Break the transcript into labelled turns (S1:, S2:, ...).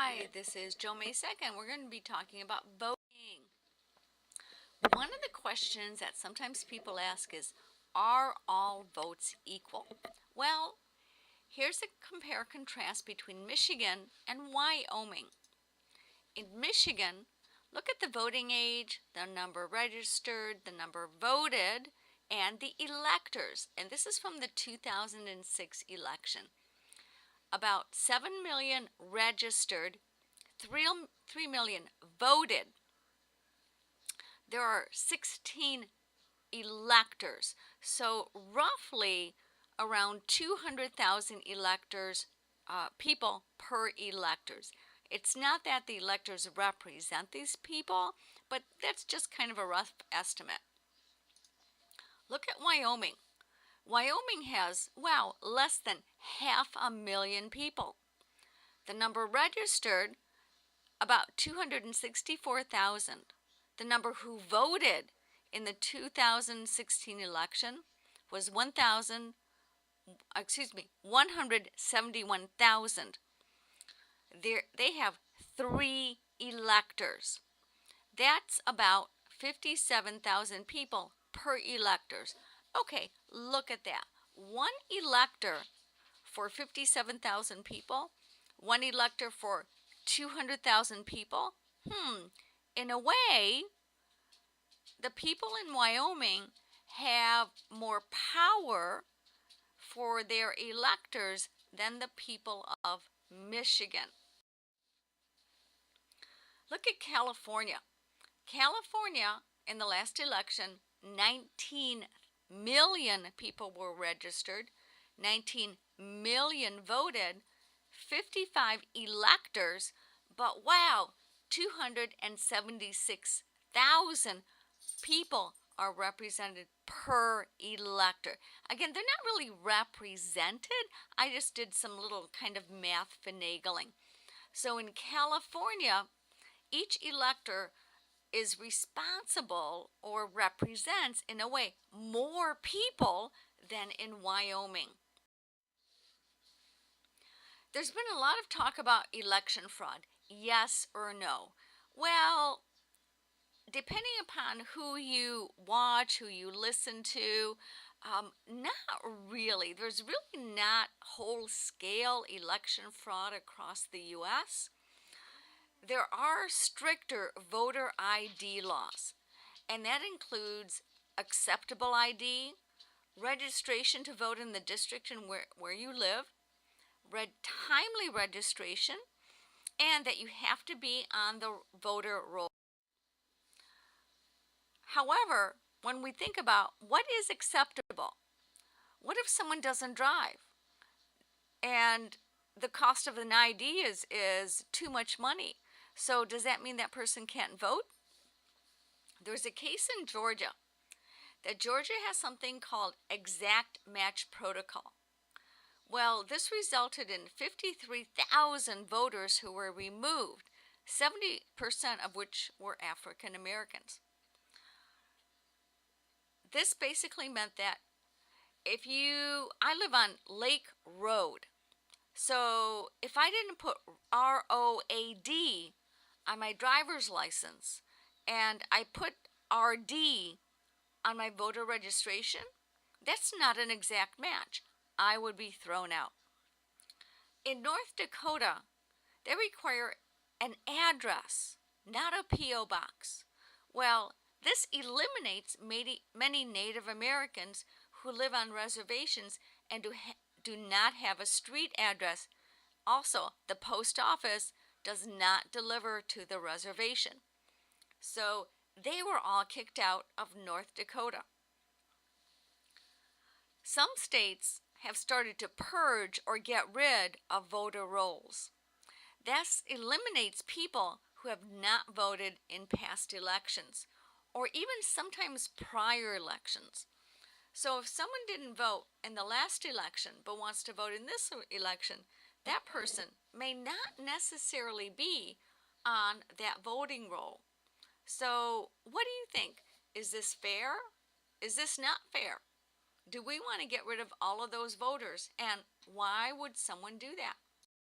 S1: Hi, this is Joe Masek, and we're going to be talking about voting. One of the questions that sometimes people ask is, are all votes equal? Well, here's a compare-contrast between Michigan and Wyoming. In Michigan, look at the voting age, the number registered, the number voted, and the electors. And this is from the 2006 election. About 7 million registered, 3 million voted. There are 16 electors, so roughly around 200,000 electors, people per electors. It's not that the electors represent these people, but that's just kind of a rough estimate. Look at Wyoming. Wyoming has, wow, less than 500,000 people. The number registered, about 264,000. The number who voted in the 2016 election was 171,000. They have 3 electors. That's about 57,000 people per electors. Okay, look at that. One elector for 57,000 people, one elector for 200,000 people. In a way, the people in Wyoming have more power for their electors than the people of Michigan. Look at California. California, in the last election, 19 million people were registered, 19 million voted, 55 electors, but wow, 276,000 people are represented per elector. Again, they're not really represented. I just did some little kind of math finagling. So in California, each elector is responsible or represents, in a way, more people than in Wyoming. There's been a lot of talk about election fraud, yes or no. Well, depending upon who you watch, who you listen to, not really. There's really not whole-scale election fraud across the U.S. There are stricter voter ID laws, and that includes acceptable ID, registration to vote in the district and where you live, timely registration, and that you have to be on the voter roll. However, when we think about what is acceptable, what if someone doesn't drive and the cost of an ID is too much money? So does that mean that person can't vote? There's a case in Georgia that Georgia has something called exact match protocol. Well, this resulted in 53,000 voters who were removed, 70% of which were African Americans. This basically meant that I live on Lake Road, so if I didn't put ROAD on my driver's license and I put RD on my voter registration, that's not an exact match. I would be thrown out. In North Dakota, they require an address, not a P.O. box. Well, this eliminates many Native Americans who live on reservations and do not have a street address. Also, the post office does not deliver to the reservation. So they were all kicked out of North Dakota. Some states have started to purge or get rid of voter rolls. This eliminates people who have not voted in past elections, or even sometimes prior elections. So if someone didn't vote in the last election but wants to vote in this election, that person may not necessarily be on that voting roll. So what do you think? Is this fair? Is this not fair? Do we want to get rid of all of those voters? And why would someone do that?